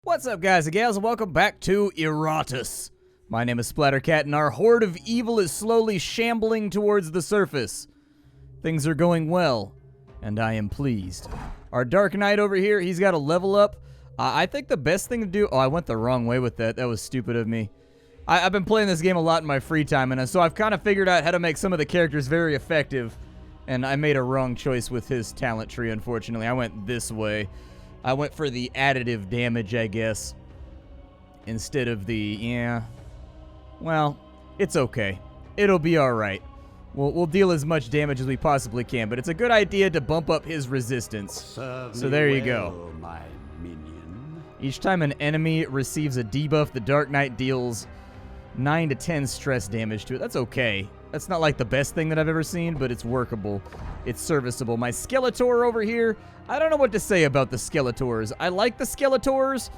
What's up, guys and gals, and welcome back to Iratus. My name is Splattercat, and our horde of evil is slowly shambling towards the surface. Things are going well, and I am pleased. Our Dark Knight over here, he's got a level up. I think the best thing to do... Oh, I went the wrong way with that. That was stupid of me. I've been playing this game a lot in my free time, and so I've kind of figured out how to make some of the characters very effective, and I made a wrong choice with his talent tree, unfortunately. I went this way. I went for the additive damage, I guess, instead of the, yeah. Well, it's okay. It'll be alright. We'll deal as much damage as we possibly can, but it's a good idea to bump up his resistance. So there you go. My minion. Each time an enemy receives a debuff, the Dark Knight deals 9 to 10 stress damage to it. That's okay. That's not like the best thing that I've ever seen, but it's workable. It's serviceable. My Skeletor over here, I don't know what to say about the Skeletors. I like the Skeletors,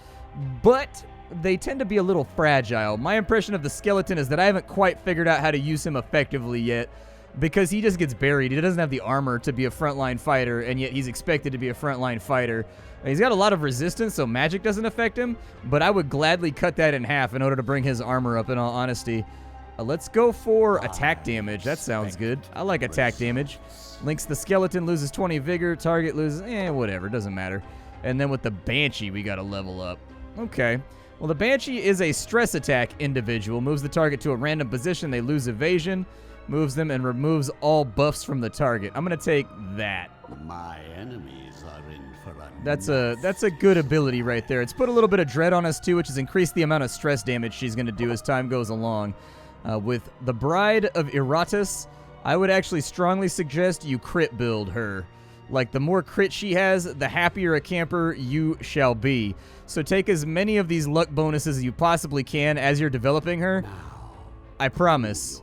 but they tend to be a little fragile. My impression of the skeleton is that I haven't quite figured out how to use him effectively yet, because he just gets buried. He doesn't have the armor to be a frontline fighter, and yet he's expected to be a frontline fighter. He's got a lot of resistance, so magic doesn't affect him, but I would gladly cut that in half in order to bring his armor up, in all honesty. Let's go for attack damage. That sounds good. I like attack damage. Links the skeleton, loses 20 vigor, target loses, whatever, doesn't matter. And then with the Banshee, we gotta level up. Okay. Well, the Banshee is a stress attack individual. Moves the target to a random position, they lose evasion, moves them, and removes all buffs from the target. I'm gonna take that. My enemies are in for a That's a good ability right there. It's put a little bit of dread on us too, which has increased the amount of stress damage she's gonna do as time goes along. With the Bride of Iratus, I would actually strongly suggest you crit build her. Like, the more crit she has, the happier a camper you shall be. So take as many of these luck bonuses as you possibly can as you're developing her. I promise,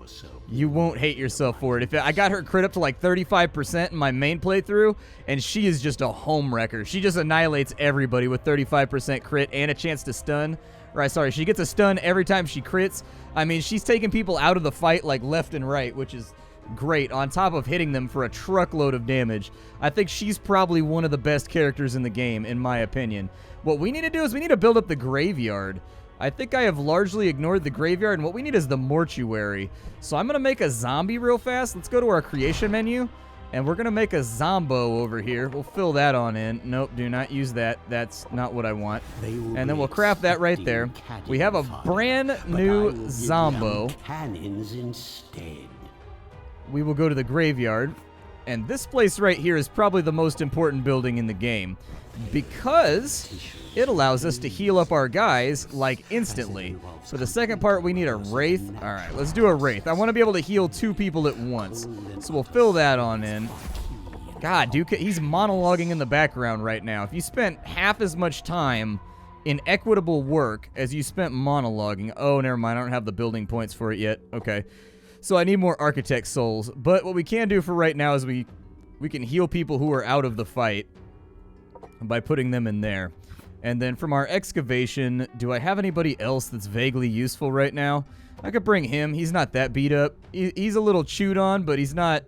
you won't hate yourself for it. I got her crit up to like 35% in my main playthrough, and she is just a home wrecker. She just annihilates everybody with 35% crit and a chance to stun. Right, sorry, she gets a stun every time she crits. I mean, she's taking people out of the fight like left and right, which is great, on top of hitting them for a truckload of damage. I think she's probably one of the best characters in the game, in my opinion. What we need to do is we need to build up the graveyard. I think I have largely ignored the graveyard, and what we need is the mortuary. So I'm going to make a zombie real fast. Let's go to our creation menu, and we're going to make a zombo over here. We'll fill that on in. Nope, do not use that. That's not what I want. And then we'll craft that right there. We have a brand new zombo. Cannons instead. We will go to the graveyard, and this place right here is probably the most important building in the game, because it allows us to heal up our guys, like, instantly. For the second part, we need a Wraith. Alright, let's do a Wraith. I want to be able to heal 2 people at once, so we'll fill that on in. God, dude, he's monologuing in the background right now. If you spent half as much time in equitable work as you spent monologuing... Oh, never mind, I don't have the building points for it yet. Okay. So I need more architect souls, but what we can do for right now is we can heal people who are out of the fight by putting them in there. And then from our excavation, do I have anybody else that's vaguely useful right now? I could bring him. He's not that beat up. He's a little chewed on, but he's not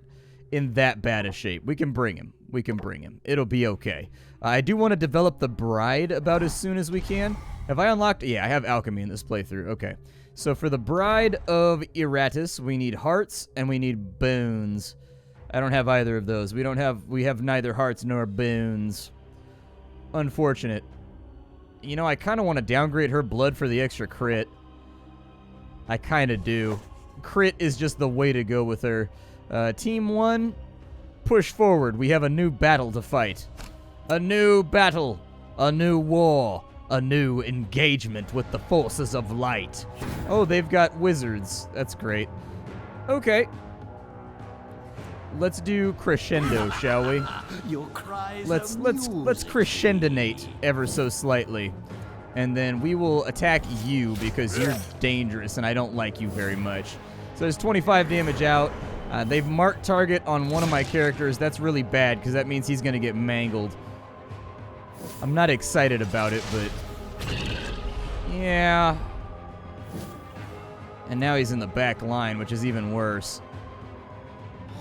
in that bad a shape. We can bring him. We can bring him. It'll be okay. I do want to develop the Bride about as soon as we can. Have I unlocked? Yeah, I have alchemy in this playthrough. Okay. So for the Bride of Iratus, we need hearts and we need boons. I don't have either of those. We have neither hearts nor boons. Unfortunate. You know, I kind of want to downgrade her blood for the extra crit. I kind of do. Crit is just the way to go with her. Team 1, push forward. We have a new battle to fight. A new battle. A new war. A new engagement with the forces of light. Oh, they've got wizards. That's great. Okay. Let's do crescendo, shall we? Your cries Let's crescendonate ever so slightly. And then we will attack you because you're dangerous and I don't like you very much. So there's 25 damage out. They've marked target on one of my characters. That's really bad because that means he's going to get mangled. I'm not excited about it, but yeah. And now he's in the back line, which is even worse.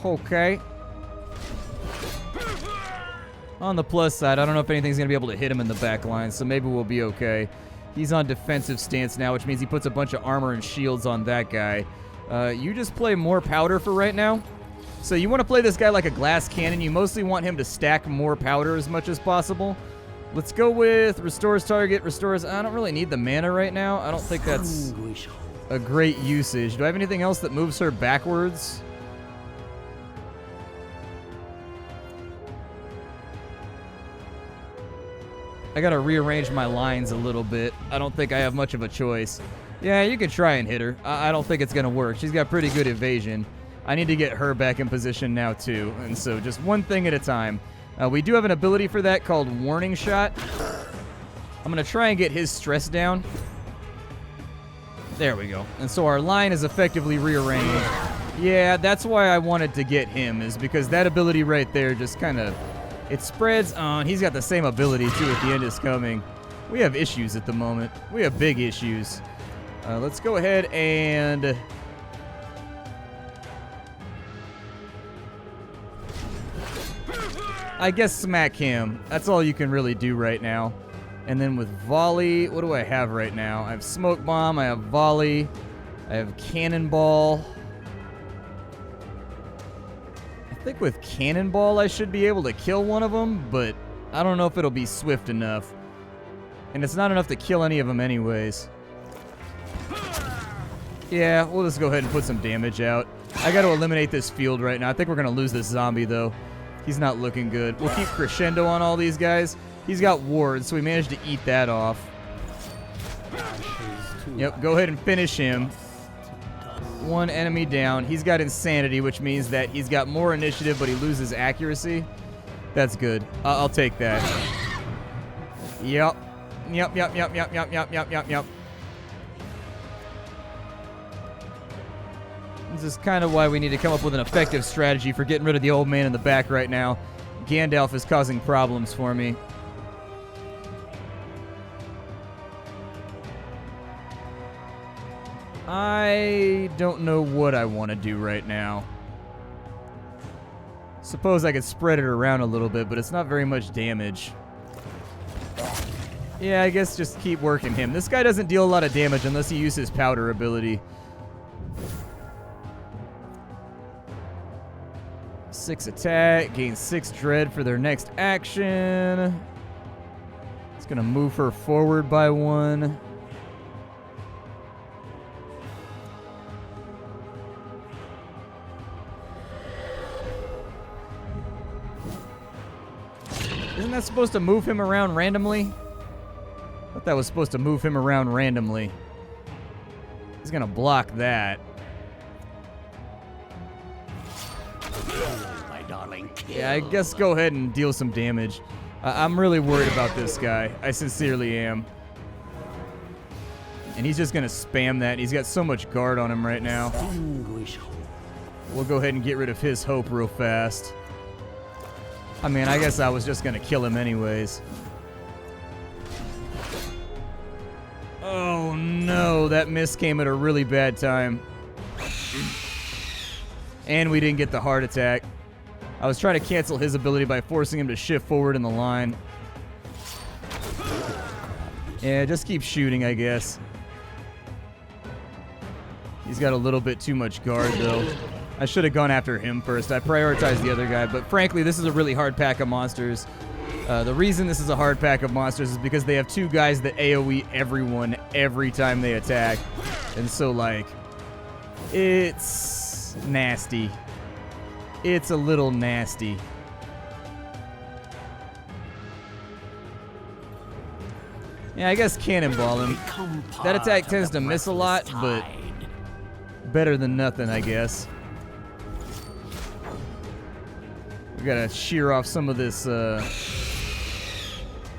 Okay. On the plus side, I don't know if anything's going to be able to hit him in the back line, so maybe we'll be okay. He's on defensive stance now, which means he puts a bunch of armor and shields on that guy. You just play more powder for right now. So you want to play this guy like a glass cannon. You mostly want him to stack more powder as much as possible. Let's go with restores target, restores... I don't really need the mana right now. I don't think that's a great usage. Do I have anything else that moves her backwards? I gotta rearrange my lines a little bit. I don't think I have much of a choice. Yeah, you can try and hit her. I don't think it's gonna work. She's got pretty good evasion. I need to get her back in position now too, and so just one thing at a time. We do have an ability for that called Warning Shot. I'm gonna try and get his stress down. There we go. And so our line is effectively rearranged. Yeah, that's why I wanted to get him, is because that ability right there just kind of... It spreads on. He's got the same ability, too, at the end is coming. We have issues at the moment. We have big issues. Let's go ahead and... I guess smack him. That's all you can really do right now. And then with volley, what do I have right now? I have smoke bomb, I have volley, I have cannonball. I think with cannonball I should be able to kill one of them, but I don't know if it'll be swift enough. And it's not enough to kill any of them anyways. Yeah, we'll just go ahead and put some damage out. I got to eliminate this field right now. I think we're going to lose this zombie, though. He's not looking good. We'll keep crescendo on all these guys. He's got wards, so we managed to eat that off. Yep, go ahead and finish him. One enemy down. He's got insanity, which means that he's got more initiative, but he loses accuracy. That's good. I'll take that. Yep. Yep. This is kind of why we need to come up with an effective strategy for getting rid of the old man in the back right now. Gandalf is causing problems for me. I don't know what I want to do right now. Suppose I could spread it around a little bit, but it's not very much damage. Yeah, I guess just keep working him. This guy doesn't deal a lot of damage unless he uses powder ability. 6 attack, gains 6 dread for their next action. It's gonna move her forward by 1. Isn't that supposed to move him around randomly? I thought that was supposed to move him around randomly. He's gonna block that. My darling, Yeah, I guess go ahead and deal some damage. I'm really worried about this guy. I sincerely am. And he's just gonna spam that. He's got so much guard on him right now. We'll go ahead and get rid of his hope real fast. I mean, I guess I was just gonna kill him anyways. Oh no, that miss came at a really bad time. And we didn't get the heart attack. I was trying to cancel his ability by forcing him to shift forward in the line. Yeah, just keep shooting, I guess. He's got a little bit too much guard, though. I should have gone after him first. I prioritized the other guy, but frankly, this is a really hard pack of monsters. The reason this is a hard pack of monsters is because they have 2 guys that AoE everyone every time they attack. And so, like, it's nasty. It's a little nasty. Yeah, I guess cannonball him. That attack tends to miss a lot, but better than nothing, I guess. We gotta shear off some of this, we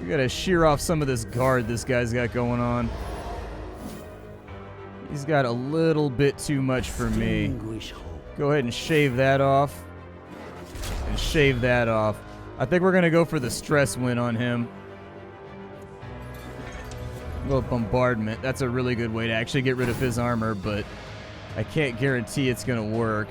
gotta shear off some of this guard this guy's got going on. He's got a little bit too much for me. Go ahead and shave that off. And shave that off. I think we're gonna go for the stress win on him. Go with bombardment. That's a really good way to actually get rid of his armor, but I can't guarantee it's gonna work.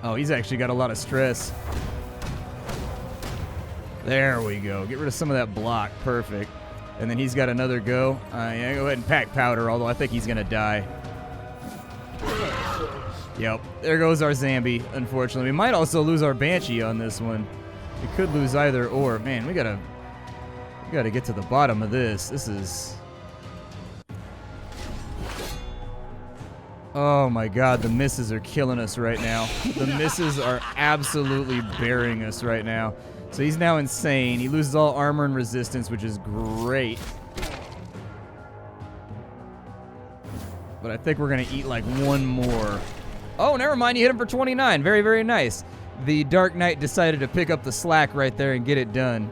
Oh, he's actually got a lot of stress. There we go. Get rid of some of that block. Perfect. And then he's got another go. Yeah, go ahead and pack powder, although I think he's going to die. Yep. There goes our Zambi, unfortunately. We might also lose our Banshee on this one. We could lose either or. Man, we gotta get to the bottom of this. This is... Oh my god, the misses are killing us right now. The misses are absolutely burying us right now. So he's now insane. He loses all armor and resistance, which is great. But I think we're going to eat like one more. Oh, never mind. You hit him for 29. Very, very nice. The Dark Knight decided to pick up the slack right there and get it done.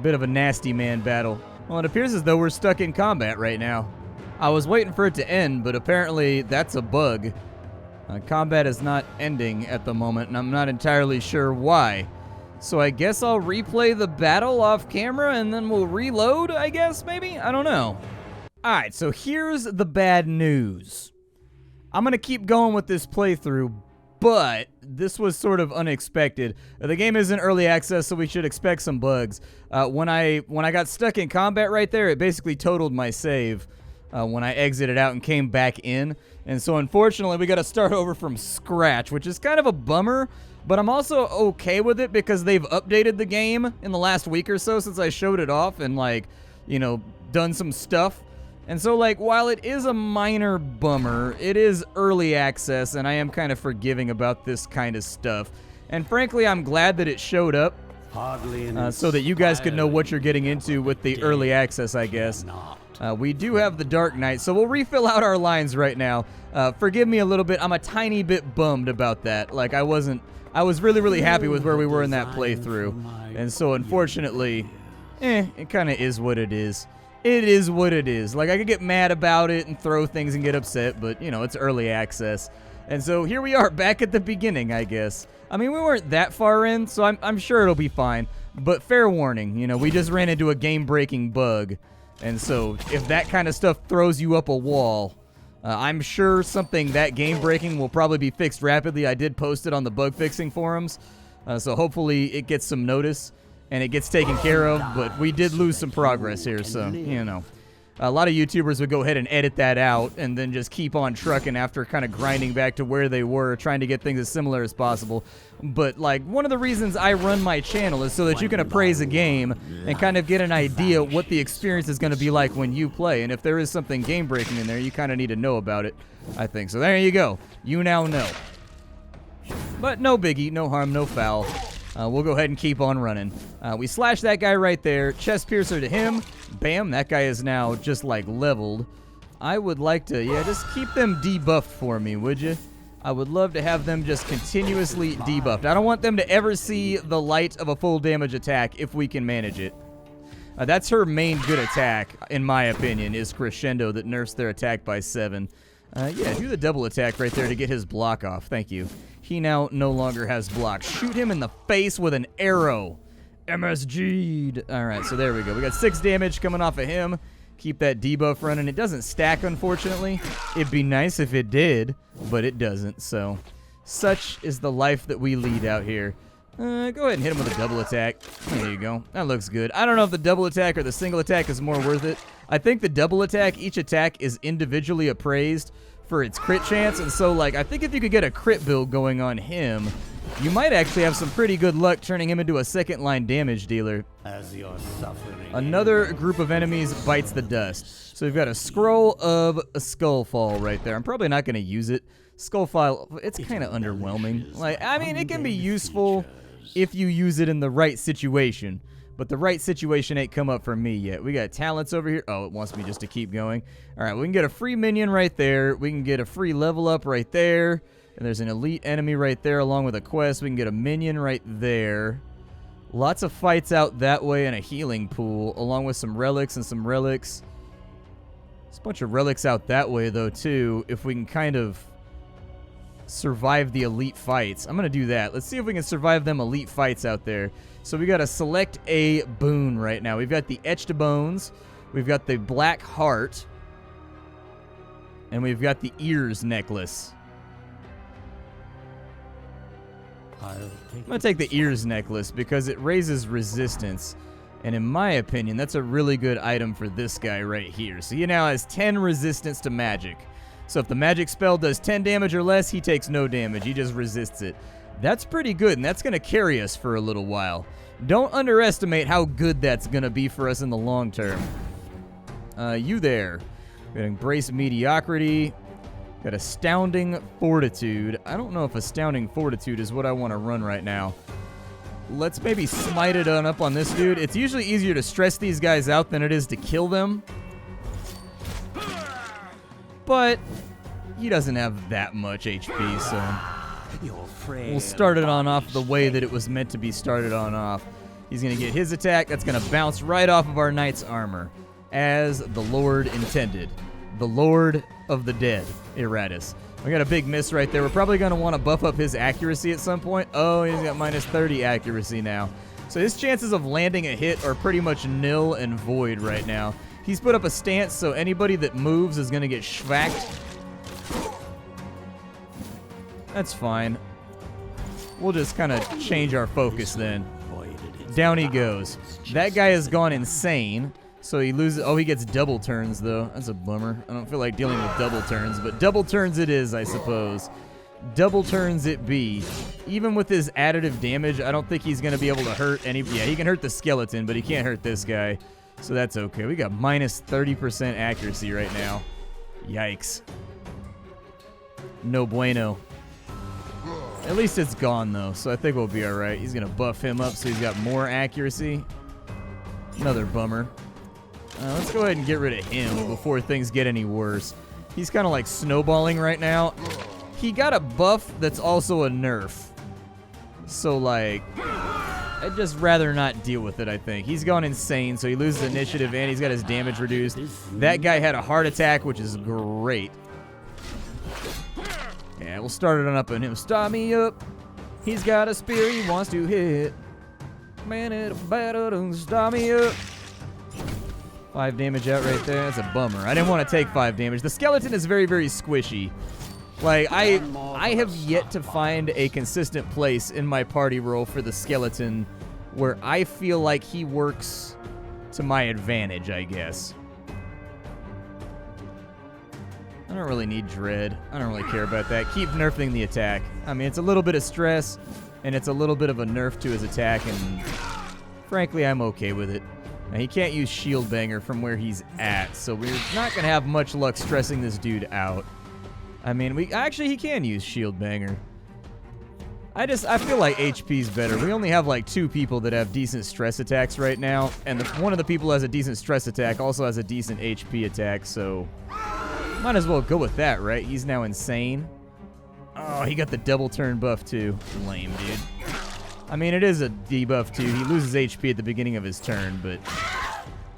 Bit of a nasty man battle. Well, it appears as though we're stuck in combat right now. I was waiting for it to end, but apparently that's a bug. Combat is not ending at the moment, and I'm not entirely sure why. So I guess I'll replay the battle off camera, and then we'll reload, I guess, maybe? I don't know. Alright, so here's the bad news. I'm going to keep going with this playthrough, but this was sort of unexpected. The game is in early access, so we should expect some bugs. When I got stuck in combat right there, it basically totaled my save when I exited out and came back in. And so unfortunately, we got to start over from scratch, which is kind of a bummer, but I'm also okay with it because they've updated the game in the last week or so since I showed it off and, like, you know, done some stuff. And so, like, while it is a minor bummer, it is early access, and I am kind of forgiving about this kind of stuff. And frankly, I'm glad that it showed up so that you guys could know what you're getting into with the early access, I guess. We do have the Dark Knight, so we'll refill out our lines right now. Forgive me a little bit. I'm a tiny bit bummed about that. Like, I was really, really happy with where we were in that playthrough. And so, unfortunately, it kind of is what it is. It is what it is. Like, I could get mad about it and throw things and get upset, but, you know, it's early access. And so here we are back at the beginning, I guess. I mean, we weren't that far in, so I'm sure it'll be fine. But fair warning, you know, we just ran into a game-breaking bug. And so if that kind of stuff throws you up a wall, I'm sure something that game-breaking will probably be fixed rapidly. I did post it on the bug-fixing forums, so hopefully it gets some notice and it gets taken care of, but we did lose some progress here, so, you know. A lot of YouTubers would go ahead and edit that out and then just keep on trucking after kind of grinding back to where they were, trying to get things as similar as possible. But, like, one of the reasons I run my channel is so that you can appraise a game and kind of get an idea what the experience is going to be like when you play. And if there is something game-breaking in there, you kind of need to know about it, I think. So there you go. You now know. But no biggie, no harm, no foul. We'll go ahead and keep on running. We slash that guy right there. Chest piercer to him. Bam, that guy is now just, like, leveled. I would like to, yeah, just keep them debuffed for me, would you? I would love to have them just continuously debuffed. I don't want them to ever see the light of a full damage attack if we can manage it. That's her main good attack, in my opinion, is Crescendo that nerfs their attack by 7. Yeah, do the double attack right there to get his block off. Thank you. He now no longer has block. Shoot him in the face with an arrow. MSG'd. Alright, so there we go. We got 6 damage coming off of him. Keep that debuff running. It doesn't stack, unfortunately. It'd be nice if it did, but it doesn't. So, such is the life that we lead out here. Go ahead and hit him with a double attack. There you go. That looks good. I don't know if the double attack or the single attack is more worth it. I think the double attack, each attack is individually appraised for its crit chance, and so, like, I think if you could get a crit build going on him, you might actually have some pretty good luck turning him into a second-line damage dealer. As you're suffering. Another group of enemies bites the dust. So we've got a scroll of a Skullfall right there. I'm probably not going to use it. Skullfall, it's kind of underwhelming. Like, I mean, it can be useful if you use it in the right situation. But the right situation ain't come up for me yet. We got talents over here. Oh, it wants me just to keep going. All right, we can get a free minion right there. We can get a free level up right there. And there's an elite enemy right there along with a quest. We can get a minion right there. Lots of fights out that way and a healing pool along with some relics and some relics. There's a bunch of relics out that way, though, too, if we can kind of survive the elite fights. I'm going to do that. Let's see if we can survive them elite fights out there. So we got to select a boon right now. We've got the Etched Bones. We've got the Black Heart. And we've got the Ears Necklace. I'm going to take the ears necklace because it raises resistance. And in my opinion, that's a really good item for this guy right here. So he now has 10 resistance to magic. So if the magic spell does 10 damage or less, he takes no damage. He just resists it. That's pretty good, and that's going to carry us for a little while. Don't underestimate how good that's going to be for us in the long term. You there. Got Embrace Mediocrity. Got Astounding Fortitude. I don't know if Astounding Fortitude is what I want to run right now. Let's maybe smite it on up on this dude. It's usually easier to stress these guys out than it is to kill them. But he doesn't have that much HP, so we'll start it on off the way that it was meant to be started on off. He's going to get his attack. That's going to bounce right off of our knight's armor, as the Lord intended. The Lord of the Dead, Iratus. We got a big miss right there. We're probably going to want to buff up his accuracy at some point. Oh, he's got minus 30 accuracy now. So his chances of landing a hit are pretty much nil and void right now. He's put up a stance, so anybody that moves is going to get schvacked. That's fine. We'll just kind of change our focus then. Down he goes. That guy has gone insane, so he loses. Oh, he gets double turns, though. That's a bummer. I don't feel like dealing with double turns, but double turns it is, I suppose. Double turns it be. Even with his additive damage, I don't think he's going to be able to hurt any. Yeah, he can hurt the skeleton, but he can't hurt this guy. So that's okay. We got minus 30% accuracy right now. Yikes. No bueno. At least it's gone, though, so I think we'll be all right. He's going to buff him up so he's got more accuracy. Another bummer. Let's go ahead and get rid of him before things get any worse. He's kind of like snowballing right now. He got a buff that's also a nerf. So, like, I'd just rather not deal with it, I think. He's gone insane, so he loses initiative, and he's got his damage reduced. That guy had a heart attack, which is great. Yeah, we'll start it on up on him. Start me up. He's got a spear he wants to hit. Man, it'll battle. Start me up. 5 damage out right there. That's a bummer. I didn't want to take 5 damage. The skeleton is very, very squishy. Like, I have yet to find a consistent place in my party roll for the skeleton where I feel like he works to my advantage, I guess. I don't really need dread. I don't really care about that. Keep nerfing the attack. I mean, it's a little bit of stress, and it's a little bit of a nerf to his attack, and frankly, I'm okay with it. Now, he can't use Shield Banger from where he's at, so we're not going to have much luck stressing this dude out. I mean, he can use Shield Banger. I feel like HP's better. We only have like 2 people that have decent stress attacks right now, and one of the people who has a decent stress attack also has a decent HP attack, so might as well go with that, right? He's now insane. Oh, he got the double turn buff too. Lame, dude. I mean, it is a debuff too. He loses HP at the beginning of his turn, but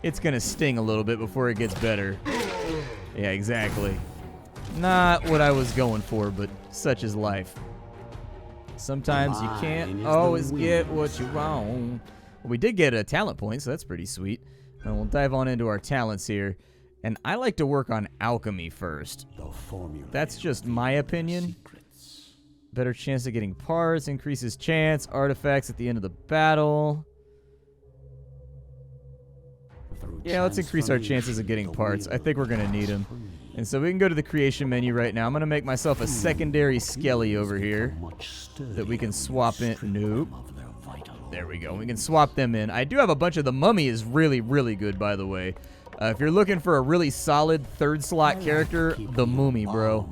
it's gonna sting a little bit before it gets better. Yeah, exactly. Not what I was going for, but such is life. Sometimes you can't always get what you want. Well, we did get a talent point, so that's pretty sweet. And we'll dive on into our talents here. And I like to work on alchemy first. That's just my opinion. Better chance of getting parts, increases chance, artifacts at the end of the battle. Yeah, let's increase our chances of getting parts. I think we're going to need them. And so we can go to the creation menu right now. I'm going to make myself a secondary skelly over here that we can swap in. Nope. There we go. We can swap them in. I do have a bunch of the mummy is really, really good, by the way. If you're looking for a really solid 3rd slot character, the Mummy, bro.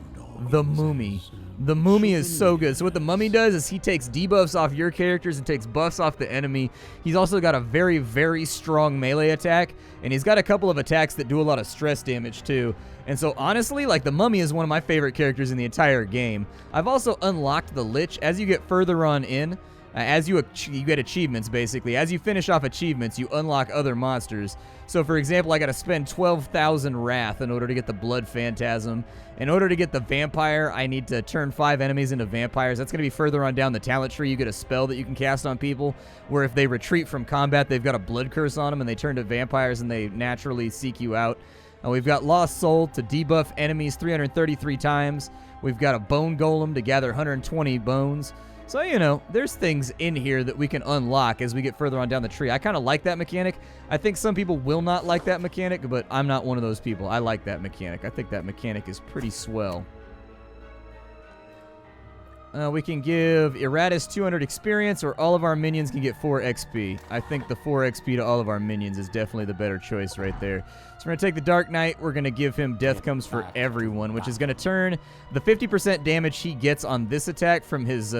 The Mummy. The Mummy is so good. So what the Mummy does is he takes debuffs off your characters and takes buffs off the enemy. He's also got a very, very strong melee attack, and he's got a couple of attacks that do a lot of stress damage too. And so honestly, like, the Mummy is one of my favorite characters in the entire game. I've also unlocked the Lich. As you get further on in, as you get achievements, basically. As you finish off achievements, you unlock other monsters. So, for example, I got to spend 12,000 Wrath in order to get the Blood Phantasm. In order to get the Vampire, I need to turn 5 enemies into vampires. That's going to be further on down the talent tree. You get a spell that you can cast on people where if they retreat from combat, they've got a blood curse on them and they turn to vampires and they naturally seek you out. We've got Lost Soul to debuff enemies 333 times. We've got a Bone Golem to gather 120 bones. So, you know, there's things in here that we can unlock as we get further on down the tree. I kind of like that mechanic. I think some people will not like that mechanic, but I'm not one of those people. I like that mechanic. I think that mechanic is pretty swell. We can give Iratus 200 experience, or all of our minions can get 4 XP. I think the 4 XP to all of our minions is definitely the better choice right there. So we're going to take the Dark Knight. We're going to give him Death Comes for Everyone, which is going to turn the 50% damage he gets on this attack from his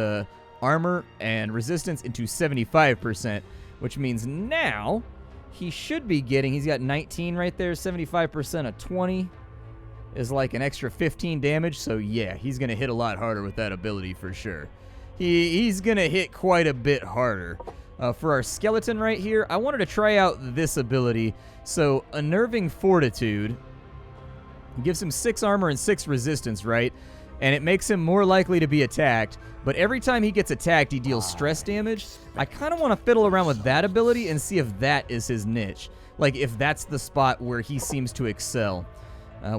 armor and resistance into 75%, which means now he should be getting, he's got 19 right there, 75% of 20. Is like an extra 15 damage, so yeah, he's going to hit a lot harder with that ability for sure. He's going to hit quite a bit harder. For our skeleton right here, I wanted to try out this ability. So, Unnerving Fortitude gives him 6 armor and 6 resistance, right? And it makes him more likely to be attacked, but every time he gets attacked, he deals stress damage. I kind of want to fiddle around with that ability and see if that is his niche. Like, if that's the spot where he seems to excel.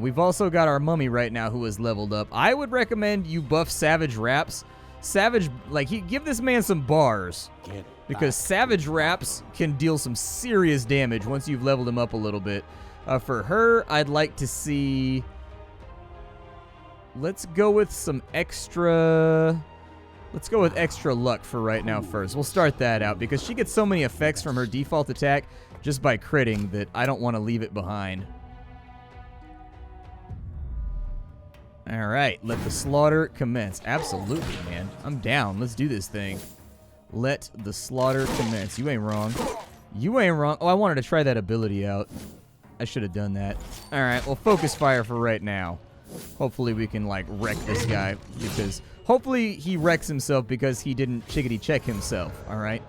We've also got our mummy right now who is leveled up. I would recommend you buff Savage Raps. Savage, like, give this man some bars. Because Savage Raps can deal some serious damage once you've leveled him up a little bit. For her, I'd like to see... Let's go with some extra... Let's go with extra luck for right now first. We'll start that out because she gets so many effects from her default attack just by critting that I don't want to leave it behind. All right, let the slaughter commence. Absolutely, man. I'm down. Let's do this thing. Let the slaughter commence. You ain't wrong. You ain't wrong. Oh, I wanted to try that ability out. I should have done that. All right, well, focus fire for right now. Hopefully we can, like, wreck this guy because... Hopefully he wrecks himself because he didn't chickadee check himself, all right?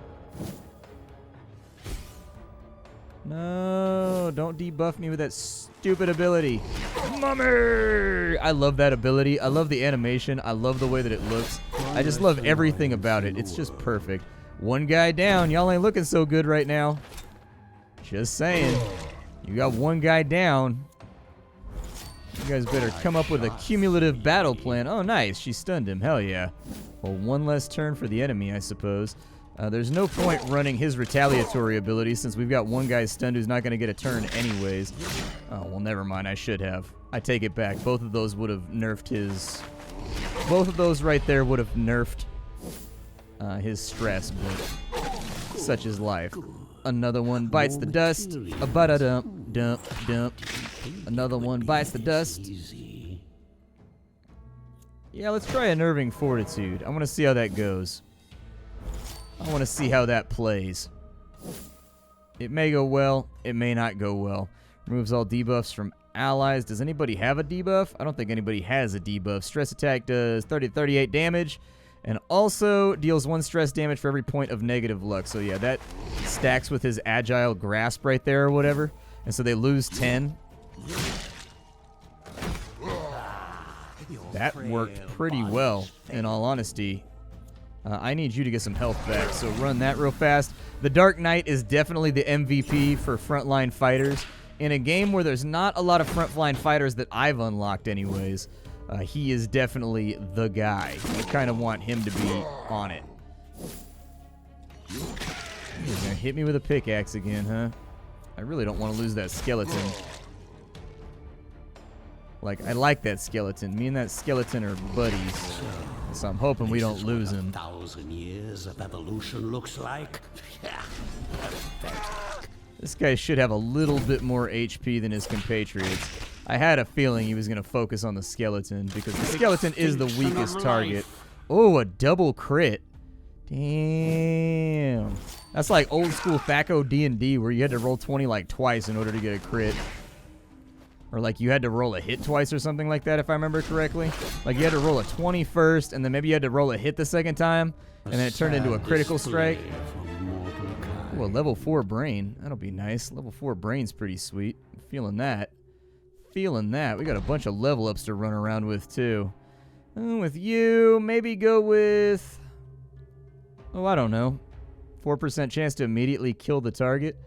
No, don't debuff me with that stupid ability. Mummy! I love that ability. I love the animation. I love the way that it looks. I just love everything about it. It's just perfect. One guy down. Y'all ain't looking so good right now. Just saying. You got one guy down. You guys better come up with a cumulative battle plan. Oh, nice. She stunned him. Hell yeah. Well, one less turn for the enemy, I suppose. There's no point running his retaliatory ability since we've got one guy stunned who's not going to get a turn anyways. Oh, well, never mind. I should have. I take it back. Both of those would have nerfed his... Both of those right there would have nerfed his stress, but such is life. Another one bites the dust. A ba-da-dump, dump, dump. Another one bites the dust. Yeah, let's try Unnerving Fortitude. I want to see how that goes. I want to see how that plays. It may go well. It may not go well. Removes all debuffs from allies. Does anybody have a debuff? I don't think anybody has a debuff. Stress attack does 30 to 38 damage. And also deals 1 stress damage for every point of negative luck. So yeah, that stacks with his agile grasp right there or whatever. And so they lose 10. That worked pretty well, in all honesty. I need you to get some health back, so run that real fast. The Dark Knight is definitely the MVP for frontline fighters. In a game where there's not a lot of frontline fighters that I've unlocked anyways, he is definitely the guy. You kind of want him to be on it. You're gonna hit me with a pickaxe again, huh? I really don't want to lose that skeleton. Like, I like that skeleton. Me and that skeleton are buddies. So I'm hoping we don't lose him. 1,000 years of evolution looks like. This guy should have a little bit more HP than his compatriots. I had a feeling he was going to focus on the skeleton because the skeleton is the weakest target. Oh, a double crit. Damn. That's like old school Thaco D&D where you had to roll 20 like twice in order to get a crit. Or like you had to roll a hit twice or something like that, if I remember correctly. Like you had to roll a 20 first, and then maybe you had to roll a hit the second time, and then it turned into a critical strike. Ooh, a level 4 brain. That'll be nice. Level 4 brain's pretty sweet. I'm feeling that. Feeling that. We got a bunch of level ups to run around with, too. With you, maybe go with... Oh, I don't know. 4% chance to immediately kill the target.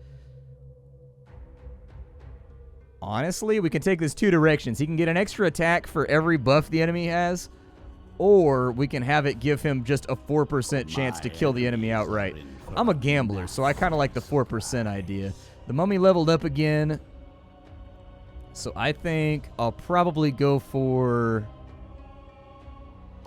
Honestly, we can take this 2 directions. He can get an extra attack for every buff the enemy has, or we can have it give him just a 4% chance to kill the enemy outright. I'm a gambler, so I kind of like the 4% idea. The mummy leveled up again, so I think I'll probably go for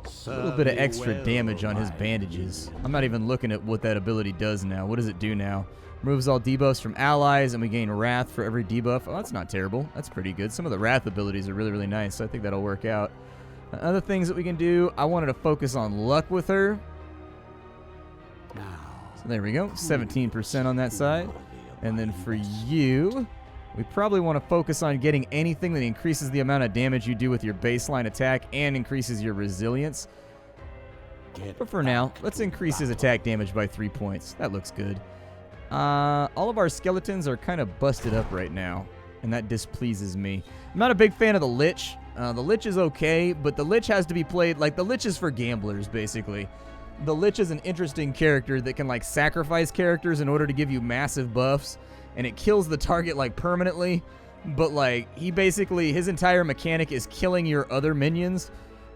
a little bit of extra damage on his bandages. I'm not even looking at what that ability does now. What does it do now? Removes all debuffs from allies, and we gain wrath for every debuff. Oh, that's not terrible. That's pretty good. Some of the wrath abilities are really, really nice, so I think that'll work out. Other things that we can do, I wanted to focus on luck with her. So there we go, 17% on that side. And then for you, we probably want to focus on getting anything that increases the amount of damage you do with your baseline attack and increases your resilience. But for now, let's increase his attack damage by 3 points. That looks good. All of our skeletons are kind of busted up right now, and that displeases me. I'm not a big fan of the Lich. The Lich is okay, but the Lich has to be played like the Lich is for gamblers, basically. The Lich is an interesting character that can like sacrifice characters in order to give you massive buffs, and it kills the target like permanently, but like he basically, his entire mechanic is killing your other minions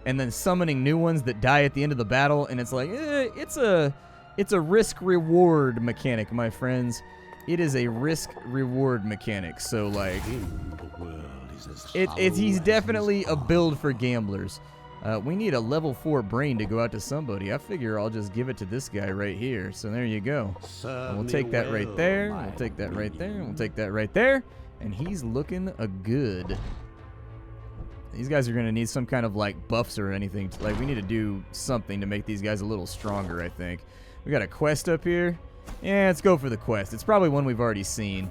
and then summoning new ones that die at the end of the battle, and it's like, it's a risk-reward mechanic, my friends. It is a risk-reward mechanic, so like, he's definitely a build for gamblers. We need a level 4 brain to go out to somebody. I figure I'll just give it to this guy right here. So there you go. And we'll take that right there. We'll take that right there. We'll take that right there. And he's looking good. These guys are going to need some kind of like buffs or anything. Like we need to do something to make these guys a little stronger, I think. We got a quest up here. Yeah, let's go for the quest. It's probably one we've already seen.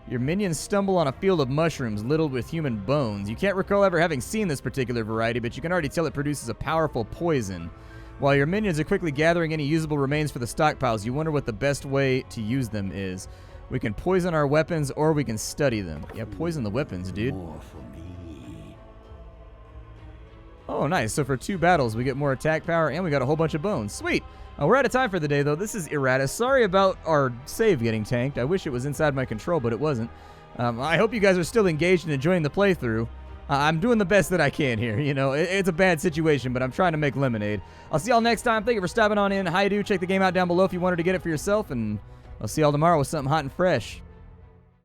Your minions stumble on a field of mushrooms littered with human bones. You can't recall ever having seen this particular variety, but you can already tell it produces a powerful poison. While your minions are quickly gathering any usable remains for the stockpiles, you wonder what the best way to use them is. We can poison our weapons, or we can study them. Yeah, poison the weapons, dude. Oh, nice. So for 2 battles, we get more attack power, and we got a whole bunch of bones. Sweet. We're out of time for the day, though. This is Iratus. Sorry about our save getting tanked. I wish it was inside my control, but it wasn't. I hope you guys are still engaged and enjoying the playthrough. I'm doing the best that I can here. You know, it's a bad situation, but I'm trying to make lemonade. I'll see y'all next time. Thank you for stopping on in. Hi, do. Check the game out down below if you wanted to get it for yourself, and I'll see y'all tomorrow with something hot and fresh.